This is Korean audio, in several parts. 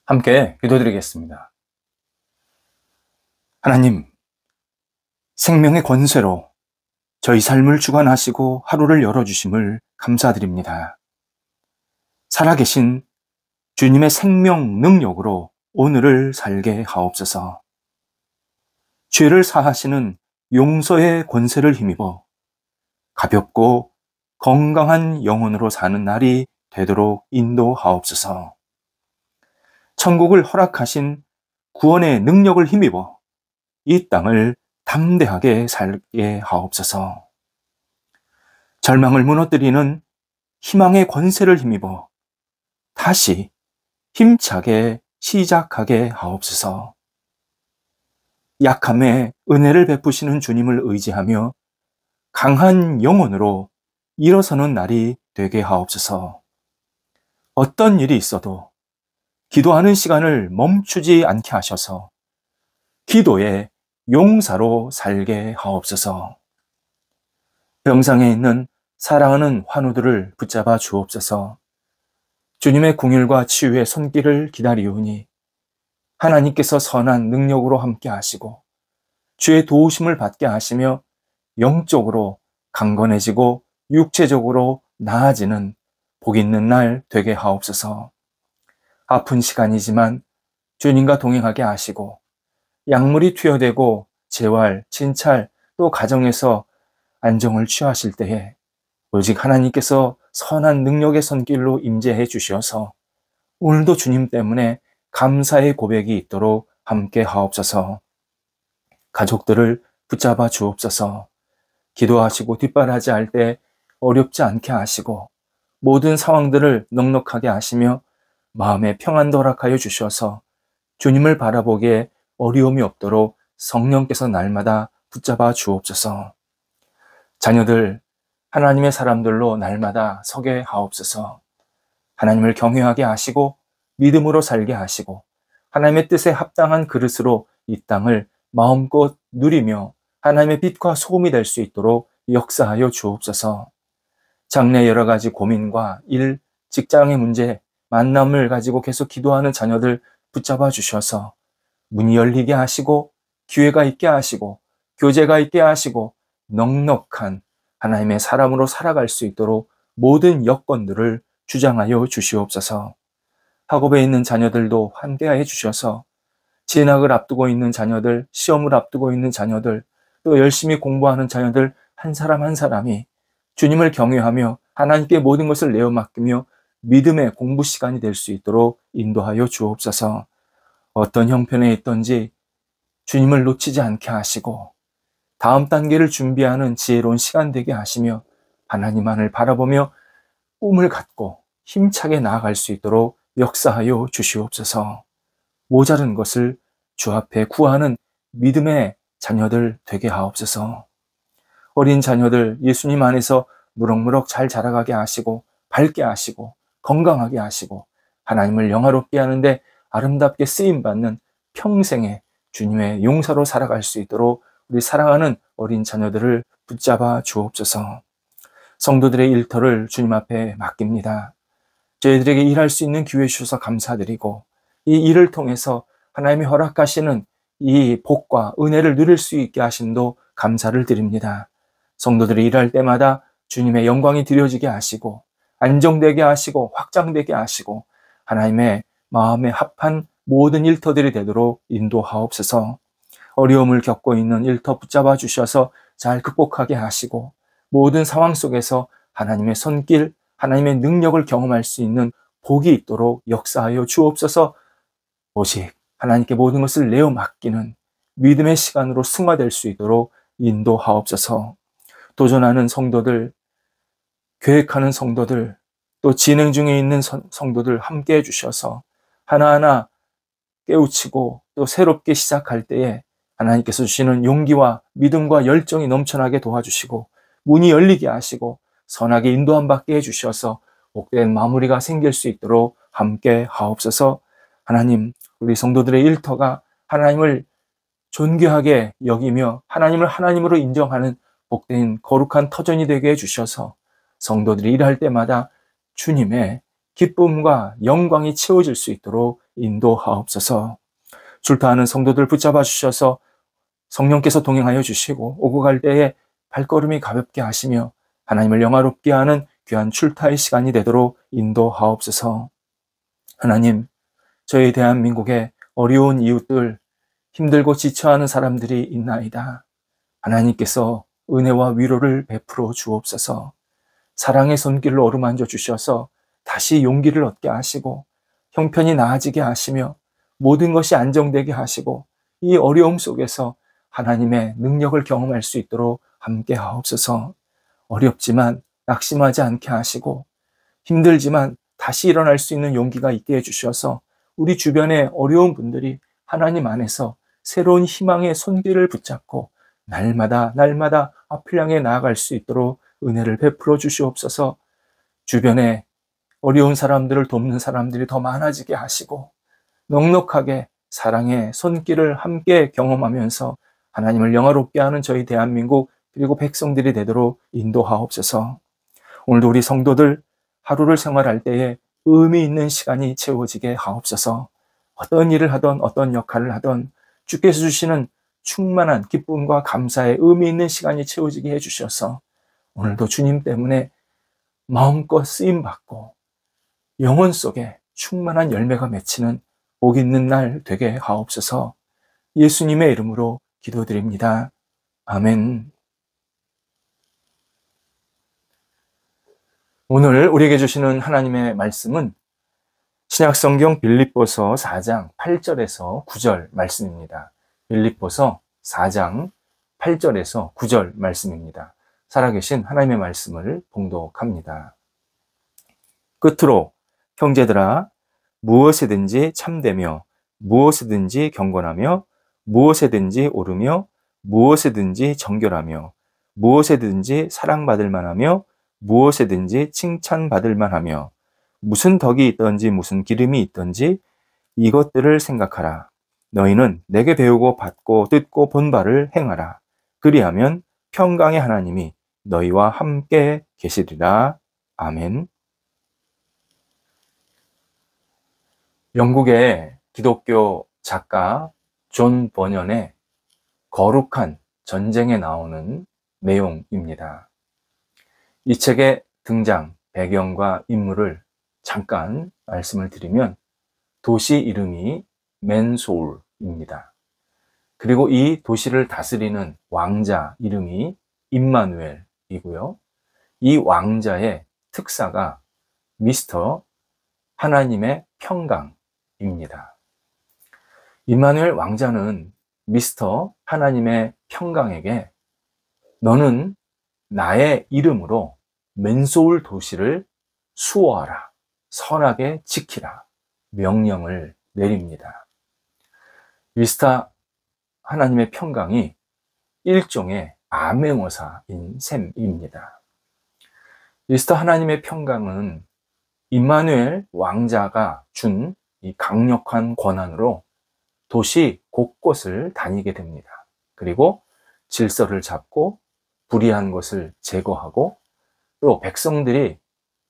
함께 기도드리겠습니다. 하나님, 생명의 권세로 저희 삶을 주관하시고 하루를 열어주심을 감사드립니다. 살아계신 주님의 생명 능력으로 오늘을 살게 하옵소서. 죄를 사하시는 용서의 권세를 힘입어 가볍고 건강한 영혼으로 사는 날이 되도록 인도하옵소서. 천국을 허락하신 구원의 능력을 힘입어 이 땅을 담대하게 살게 하옵소서. 절망을 무너뜨리는 희망의 권세를 힘입어 다시 힘차게 시작하게 하옵소서. 약함에 은혜를 베푸시는 주님을 의지하며 강한 영혼으로 일어서는 날이 되게 하옵소서. 어떤 일이 있어도 기도하는 시간을 멈추지 않게 하셔서 기도의 용사로 살게 하옵소서. 병상에 있는 사랑하는 환우들을 붙잡아 주옵소서. 주님의 긍휼과 치유의 손길을 기다리오니 하나님께서 선한 능력으로 함께 하시고 주의 도우심을 받게 하시며 영적으로 강건해지고 육체적으로 나아지는 복 있는 날 되게 하옵소서. 아픈 시간이지만 주님과 동행하게 하시고 약물이 투여되고 재활, 진찰 또 가정에서 안정을 취하실 때에 오직 하나님께서 선한 능력의 손길로 임재해 주셔서 오늘도 주님 때문에 감사의 고백이 있도록 함께 하옵소서. 가족들을 붙잡아 주옵소서. 기도하시고 뒷바라지 할 때 어렵지 않게 하시고 모든 상황들을 넉넉하게 하시며 마음의 평안도 허락하여 주셔서 주님을 바라보기에 어려움이 없도록 성령께서 날마다 붙잡아 주옵소서. 자녀들 하나님의 사람들로 날마다 서게 하옵소서. 하나님을 경외하게 하시고 믿음으로 살게 하시고 하나님의 뜻에 합당한 그릇으로 이 땅을 마음껏 누리며 하나님의 빛과 소금이 될 수 있도록 역사하여 주옵소서. 장래 여러 가지 고민과 일, 직장의 문제, 만남을 가지고 계속 기도하는 자녀들 붙잡아 주셔서 문이 열리게 하시고 기회가 있게 하시고 교제가 있게 하시고 넉넉한 하나님의 사람으로 살아갈 수 있도록 모든 여건들을 주장하여 주시옵소서. 학업에 있는 자녀들도 함께해 주셔서 진학을 앞두고 있는 자녀들, 시험을 앞두고 있는 자녀들, 또 열심히 공부하는 자녀들 한 사람 한 사람이 주님을 경외하며 하나님께 모든 것을 내어 맡기며 믿음의 공부 시간이 될 수 있도록 인도하여 주옵소서. 어떤 형편에 있든지 주님을 놓치지 않게 하시고 다음 단계를 준비하는 지혜로운 시간 되게 하시며 하나님만을 바라보며 꿈을 갖고 힘차게 나아갈 수 있도록 역사하여 주시옵소서. 모자른 것을 주 앞에 구하는 믿음의 자녀들 되게 하옵소서. 어린 자녀들 예수님 안에서 무럭무럭 잘 자라가게 하시고 밝게 하시고 건강하게 하시고 하나님을 영화롭게 하는데 아름답게 쓰임받는 평생의 주님의 용사로 살아갈 수 있도록 우리 사랑하는 어린 자녀들을 붙잡아 주옵소서. 성도들의 일터를 주님 앞에 맡깁니다. 저희들에게 일할 수 있는 기회 주셔서 감사드리고 이 일을 통해서 하나님이 허락하시는 이 복과 은혜를 누릴 수 있게 하심도 감사를 드립니다. 성도들이 일할 때마다 주님의 영광이 드려지게 하시고 안정되게 하시고 확장되게 하시고 하나님의 마음에 합한 모든 일터들이 되도록 인도하옵소서. 어려움을 겪고 있는 일터 붙잡아 주셔서 잘 극복하게 하시고 모든 상황 속에서 하나님의 손길, 하나님의 능력을 경험할 수 있는 복이 있도록 역사하여 주옵소서. 오직 하나님께 모든 것을 내어 맡기는 믿음의 시간으로 승화될 수 있도록 인도하옵소서. 도전하는 성도들, 계획하는 성도들, 또 진행 중에 있는 성도들 함께 해주셔서 하나하나 깨우치고 또 새롭게 시작할 때에 하나님께서 주시는 용기와 믿음과 열정이 넘쳐나게 도와주시고 문이 열리게 하시고 선하게 인도함 받게 해주셔서 복된 마무리가 생길 수 있도록 함께 하옵소서. 하나님, 우리 성도들의 일터가 하나님을 존귀하게 여기며 하나님을 하나님으로 인정하는 복된 거룩한 터전이 되게 해주셔서 성도들이 일할 때마다 주님의 기쁨과 영광이 채워질 수 있도록 인도하옵소서. 출타하는 성도들 붙잡아 주셔서 성령께서 동행하여 주시고 오고 갈 때에 발걸음이 가볍게 하시며 하나님을 영화롭게 하는 귀한 출타의 시간이 되도록 인도하옵소서. 하나님, 저희 대한민국에 어려운 이웃들, 힘들고 지쳐하는 사람들이 있나이다. 하나님께서 은혜와 위로를 베풀어 주옵소서. 사랑의 손길로 어루만져 주셔서 다시 용기를 얻게 하시고 형편이 나아지게 하시며 모든 것이 안정되게 하시고 이 어려움 속에서 하나님의 능력을 경험할 수 있도록 함께 하옵소서. 어렵지만 낙심하지 않게 하시고 힘들지만 다시 일어날 수 있는 용기가 있게 해주셔서 우리 주변의 어려운 분들이 하나님 안에서 새로운 희망의 손길을 붙잡고 날마다 앞을 향해 나아갈 수 있도록 은혜를 베풀어 주시옵소서. 주변에 어려운 사람들을 돕는 사람들이 더 많아지게 하시고 넉넉하게 사랑의 손길을 함께 경험하면서 하나님을 영화롭게 하는 저희 대한민국 그리고 백성들이 되도록 인도하옵소서. 오늘도 우리 성도들 하루를 생활할 때에 의미 있는 시간이 채워지게 하옵소서. 어떤 일을 하던 어떤 역할을 하던 주께서 주시는 충만한 기쁨과 감사의 의미 있는 시간이 채워지게 해주셔서 오늘도 주님 때문에 마음껏 쓰임받고 영혼 속에 충만한 열매가 맺히는 복 있는 날 되게 하옵소서. 예수님의 이름으로 기도드립니다. 아멘. 오늘 우리에게 주시는 하나님의 말씀은 신약성경 빌립보서 4장 8절에서 9절 말씀입니다. 빌립보서 4장 8절에서 9절 말씀입니다. 살아계신 하나님의 말씀을 봉독합니다. 끝으로 형제들아, 무엇이든지 참되며 무엇이든지 경건하며 무엇이든지 옳으며 무엇이든지 정결하며 무엇이든지 사랑받을 만하며 무엇이든지 칭찬받을 만하며 무슨 덕이 있든지 무슨 기름이 있든지 이것들을 생각하라. 너희는 내게 배우고 받고 듣고 본 바를 행하라. 그리하면 평강의 하나님이 너희와 함께 계시리라. 아멘. 영국의 기독교 작가 존 버년의 거룩한 전쟁에 나오는 내용입니다. 이 책의 등장, 배경과 인물을 잠깐 말씀을 드리면 도시 이름이 맨소울입니다. 그리고 이 도시를 다스리는 왕자 이름이 임마누엘이고요. 이 왕자의 특사가 미스터 하나님의 평강입니다. 임마누엘 왕자는 미스터 하나님의 평강에게 너는 나의 이름으로 맨소울 도시를 수호하라, 선하게 지키라 명령을 내립니다. 미스터 하나님의 평강이 일종의 암행어사인 셈입니다. 미스터 하나님의 평강은 임마누엘 왕자가 준 이 강력한 권한으로 도시 곳곳을 다니게 됩니다. 그리고 질서를 잡고 불의한 것을 제거하고 또 백성들이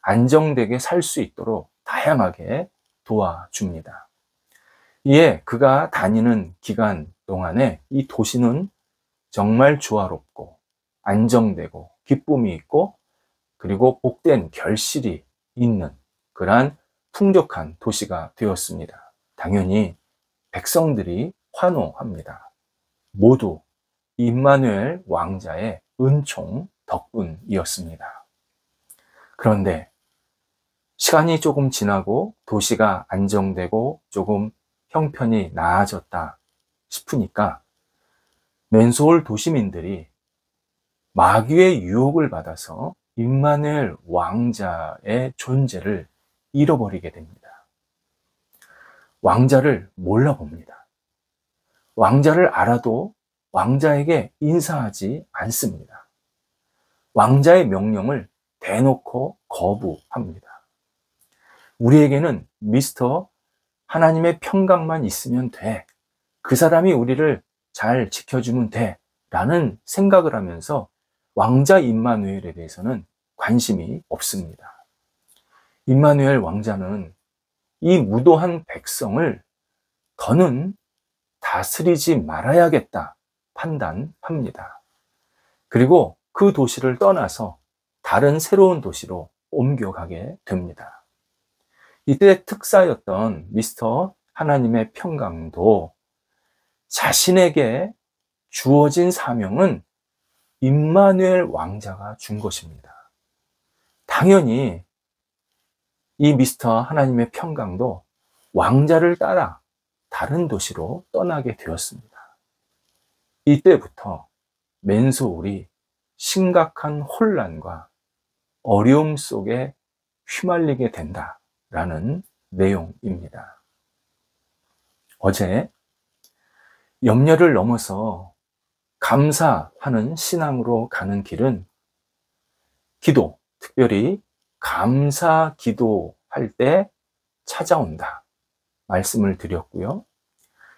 안정되게 살 수 있도록 다양하게 도와줍니다. 이에 그가 다니는 기간 동안에 이 도시는 정말 조화롭고 안정되고 기쁨이 있고 그리고 복된 결실이 있는 그러한 풍족한 도시가 되었습니다. 당연히 백성들이 환호합니다. 모두 임마누엘 왕자의 은총 덕분이었습니다. 그런데 시간이 조금 지나고 도시가 안정되고 조금 형편이 나아졌다 싶으니까 맨소울 도시민들이 마귀의 유혹을 받아서 임마누엘 왕자의 존재를 잃어버리게 됩니다. 왕자를 몰라봅니다. 왕자를 알아도 왕자에게 인사하지 않습니다. 왕자의 명령을 대놓고 거부합니다. 우리에게는 미스터 하나님의 평강만 있으면 돼. 그 사람이 우리를 잘 지켜주면 돼. 라는 생각을 하면서 왕자 임마누엘에 대해서는 관심이 없습니다. 임마누엘 왕자는 이 무도한 백성을 더는 다스리지 말아야겠다 판단합니다. 그리고 그 도시를 떠나서 다른 새로운 도시로 옮겨가게 됩니다. 이때 특사였던 미스터 하나님의 평강도 자신에게 주어진 사명은 임마누엘 왕자가 준 것입니다. 당연히 이 미스터 하나님의 평강도 왕자를 따라 다른 도시로 떠나게 되었습니다. 이때부터 맨소울이 심각한 혼란과 어려움 속에 휘말리게 된다라는 내용입니다. 어제 염려를 넘어서 감사하는 신앙으로 가는 길은 기도, 특별히 감사 기도할 때 찾아온다 말씀을 드렸고요.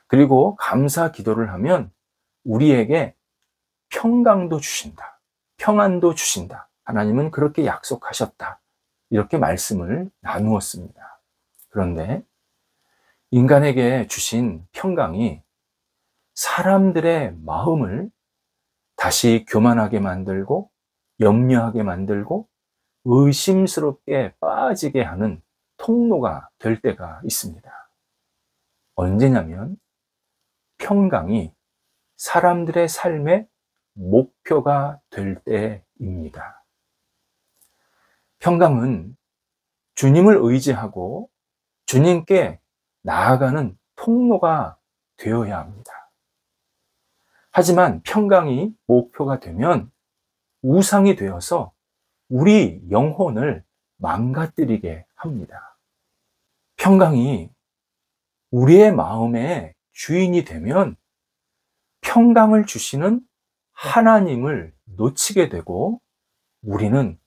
그리고 감사 기도를 하면 우리에게 평강도 주신다, 평안도 주신다, 하나님은 그렇게 약속하셨다, 이렇게 말씀을 나누었습니다. 그런데 인간에게 주신 평강이 사람들의 마음을 다시 교만하게 만들고 염려하게 만들고 의심스럽게 빠지게 하는 통로가 될 때가 있습니다. 언제냐면 평강이 사람들의 삶의 목표가 될 때입니다. 평강은 주님을 의지하고 주님께 나아가는 통로가 되어야 합니다. 하지만 평강이 목표가 되면 우상이 되어서 우리 영혼을 망가뜨리게 합니다. 평강이 우리의 마음의 주인이 되면 평강을 주시는 하나님을 놓치게 되고 우리는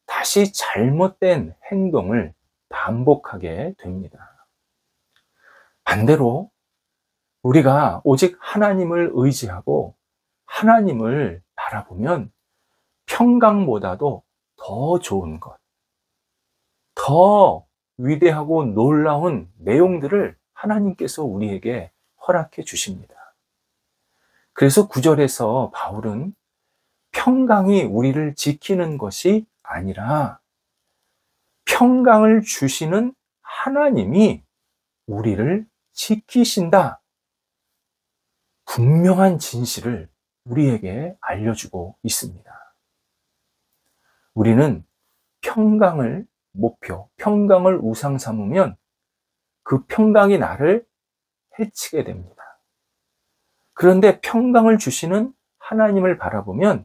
다시 잘못된 행동을 반복하게 됩니다. 반대로 우리가 오직 하나님을 의지하고 하나님을 바라보면 평강보다도 더 좋은 것, 더 위대하고 놀라운 내용들을 하나님께서 우리에게 허락해 주십니다. 그래서 9절에서 바울은 평강이 우리를 지키는 것이 아니라 평강을 주시는 하나님이 우리를 지키신다, 분명한 진실을 우리에게 알려주고 있습니다. 우리는 평강을 목표, 평강을 우상 삼으면 그 평강이 나를 해치게 됩니다. 그런데 평강을 주시는 하나님을 바라보면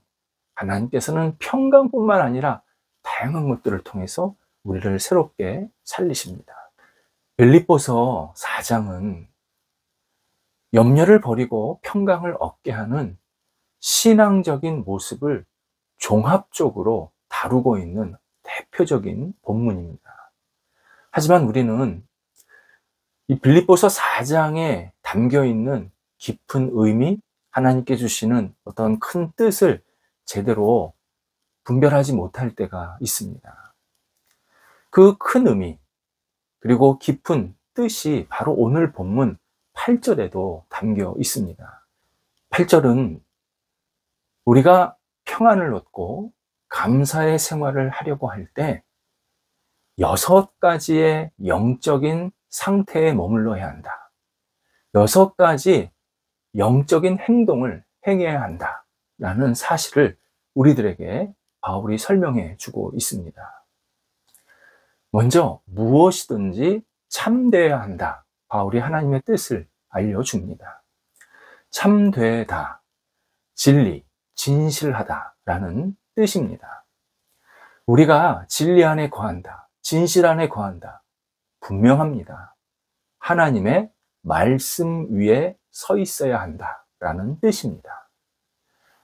하나님께서는 평강뿐만 아니라 다양한 것들을 통해서 우리를 새롭게 살리십니다. 빌립보서 4장은 염려를 버리고 평강을 얻게 하는 신앙적인 모습을 종합적으로 다루고 있는 대표적인 본문입니다. 하지만 우리는 이 빌립보서 4장에 담겨 있는 깊은 의미, 하나님께 주시는 어떤 큰 뜻을 제대로 분별하지 못할 때가 있습니다. 그 큰 의미, 그리고 깊은 뜻이 바로 오늘 본문 8절에도 담겨 있습니다. 8절은 우리가 평안을 얻고 감사의 생활을 하려고 할 때 6가지의 영적인 상태에 머물러야 한다, 6가지 영적인 행동을 행해야 한다 라는 사실을 우리들에게 바울이 설명해 주고 있습니다. 먼저 무엇이든지 참되어야 한다, 바울이 하나님의 뜻을 알려줍니다. 참되다, 진리, 진실하다 라는 뜻입니다. 우리가 진리 안에 거한다, 진실 안에 거한다, 분명합니다. 하나님의 말씀 위에 서 있어야 한다 라는 뜻입니다.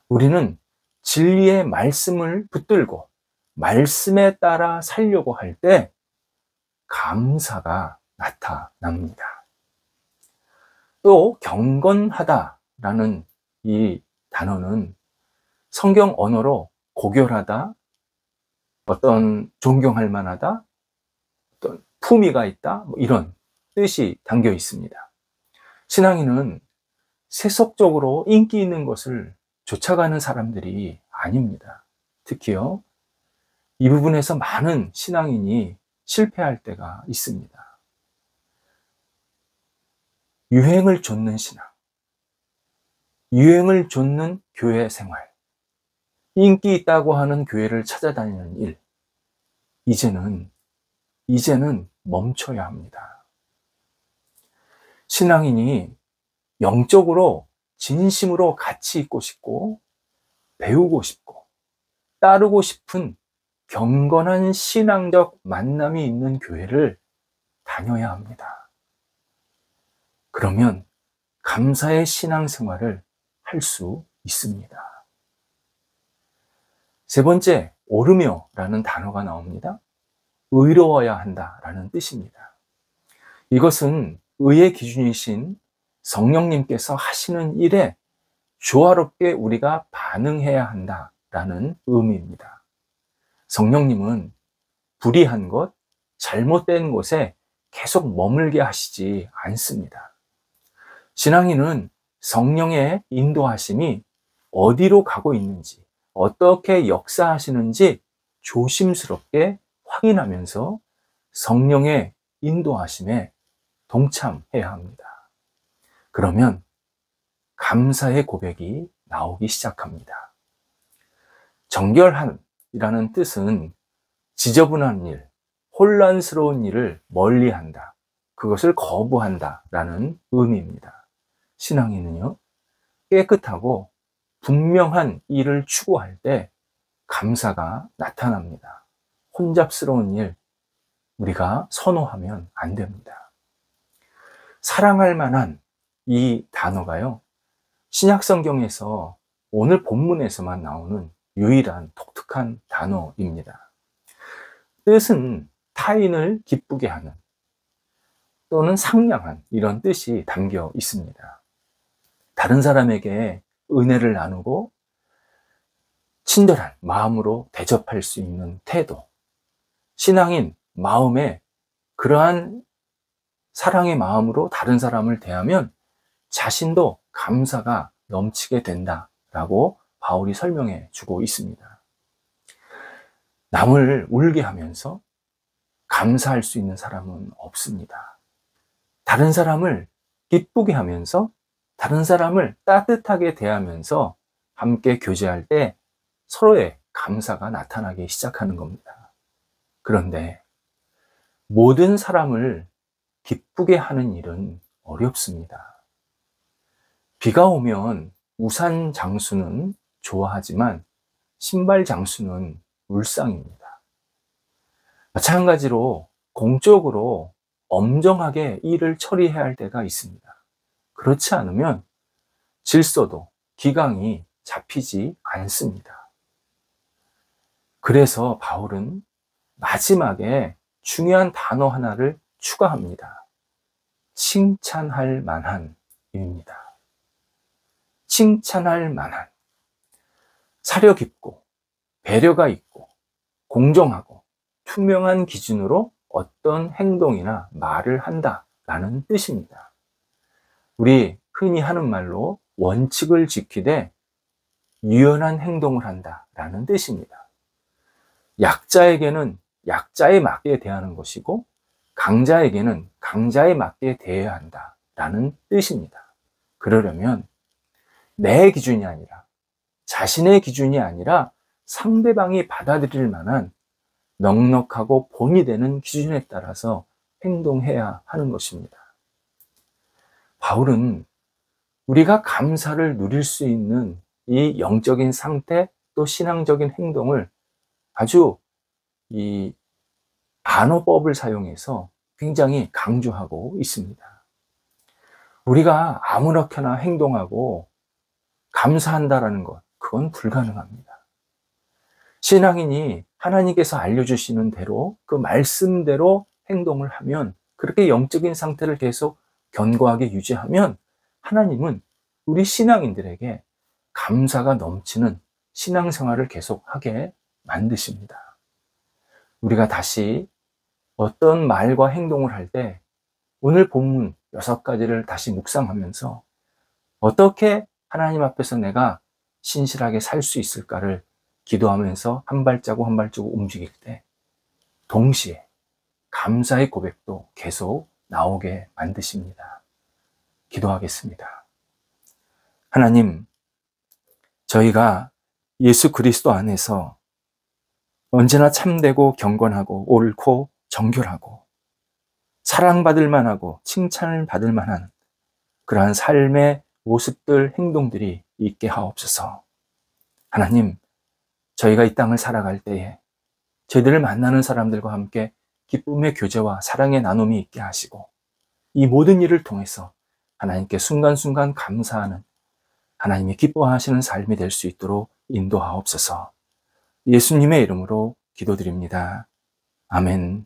우리는 진리의 말씀을 붙들고 말씀에 따라 살려고 할 때 감사가 나타납니다. 또 경건하다라는 이 단어는 성경 언어로 고결하다, 어떤 존경할 만하다, 어떤 품위가 있다, 이런 뜻이 담겨 있습니다. 신앙인은 세속적으로 인기 있는 것을 쫓아가는 사람들이 아닙니다. 특히요, 이 부분에서 많은 신앙인이 실패할 때가 있습니다. 유행을 좇는 신앙, 유행을 좇는 교회 생활, 인기 있다고 하는 교회를 찾아다니는 일, 이제는 멈춰야 합니다. 신앙인이 영적으로 진심으로 같이 있고 싶고 배우고 싶고 따르고 싶은 경건한 신앙적 만남이 있는 교회를 다녀야 합니다. 그러면 감사의 신앙생활을 할 수 있습니다. 세 번째, 오르며라는 단어가 나옵니다. 의로워야 한다라는 뜻입니다. 이것은 의의 기준이신 성령님께서 하시는 일에 조화롭게 우리가 반응해야 한다라는 의미입니다. 성령님은 불의한 것, 잘못된 곳에 계속 머물게 하시지 않습니다. 신앙인은 성령의 인도하심이 어디로 가고 있는지, 어떻게 역사하시는지 조심스럽게 확인하면서 성령의 인도하심에 동참해야 합니다. 그러면 감사의 고백이 나오기 시작합니다. 정결함이라는 뜻은 지저분한 일, 혼란스러운 일을 멀리한다, 그것을 거부한다 라는 의미입니다. 신앙인은요, 깨끗하고 분명한 일을 추구할 때 감사가 나타납니다. 혼잡스러운 일, 우리가 선호하면 안 됩니다. 사랑할 만한 이 단어가요, 신약성경에서 오늘 본문에서만 나오는 유일한 독특한 단어입니다. 뜻은 타인을 기쁘게 하는 또는 상냥한 이런 뜻이 담겨 있습니다. 다른 사람에게 은혜를 나누고 친절한 마음으로 대접할 수 있는 태도, 신앙인 마음에 그러한 사랑의 마음으로 다른 사람을 대하면 자신도 감사가 넘치게 된다라고 바울이 설명해 주고 있습니다. 남을 울게 하면서 감사할 수 있는 사람은 없습니다. 다른 사람을 기쁘게 하면서 다른 사람을 따뜻하게 대하면서 함께 교제할 때 서로의 감사가 나타나기 시작하는 겁니다. 그런데 모든 사람을 기쁘게 하는 일은 어렵습니다. 비가 오면 우산 장수는 좋아하지만 신발 장수는 울상입니다. 마찬가지로 공적으로 엄정하게 일을 처리해야 할 때가 있습니다. 그렇지 않으면 질서도 기강이 잡히지 않습니다. 그래서 바울은 마지막에 중요한 단어 하나를 추가합니다. 칭찬할 만한입니다. 칭찬할 만한, 사려 깊고 배려가 있고 공정하고 투명한 기준으로 어떤 행동이나 말을 한다라는 뜻입니다. 우리 흔히 하는 말로 원칙을 지키되 유연한 행동을 한다라는 뜻입니다. 약자에게는 약자에 맞게 대하는 것이고 강자에게는 강자에 맞게 대해야 한다라는 뜻입니다. 그러려면 내 기준이 아니라, 자신의 기준이 아니라 상대방이 받아들일 만한 넉넉하고 본이 되는 기준에 따라서 행동해야 하는 것입니다. 바울은 우리가 감사를 누릴 수 있는 이 영적인 상태 또 신앙적인 행동을 아주 이 반어법을 사용해서 굉장히 강조하고 있습니다. 우리가 아무렇게나 행동하고 감사한다라는 것, 그건 불가능합니다. 신앙인이 하나님께서 알려주시는 대로 그 말씀대로 행동을 하면, 그렇게 영적인 상태를 계속 견고하게 유지하면 하나님은 우리 신앙인들에게 감사가 넘치는 신앙생활을 계속하게 만드십니다. 우리가 다시 어떤 말과 행동을 할 때 오늘 본문 6가지를 다시 묵상하면서 어떻게 하나님 앞에서 내가 신실하게 살 수 있을까를 기도하면서 한 발자국 한 발자국 움직일 때 동시에 감사의 고백도 계속 나오게 만드십니다. 기도하겠습니다. 하나님, 저희가 예수 그리스도 안에서 언제나 참되고 경건하고 옳고 정결하고 사랑받을 만하고 칭찬을 받을 만한 그러한 삶의 모습들, 행동들이 있게 하옵소서. 하나님, 저희가 이 땅을 살아갈 때에 저희들을 만나는 사람들과 함께 기쁨의 교제와 사랑의 나눔이 있게 하시고 이 모든 일을 통해서 하나님께 순간순간 감사하는 하나님이 기뻐하시는 삶이 될 수 있도록 인도하옵소서. 예수님의 이름으로 기도드립니다. 아멘.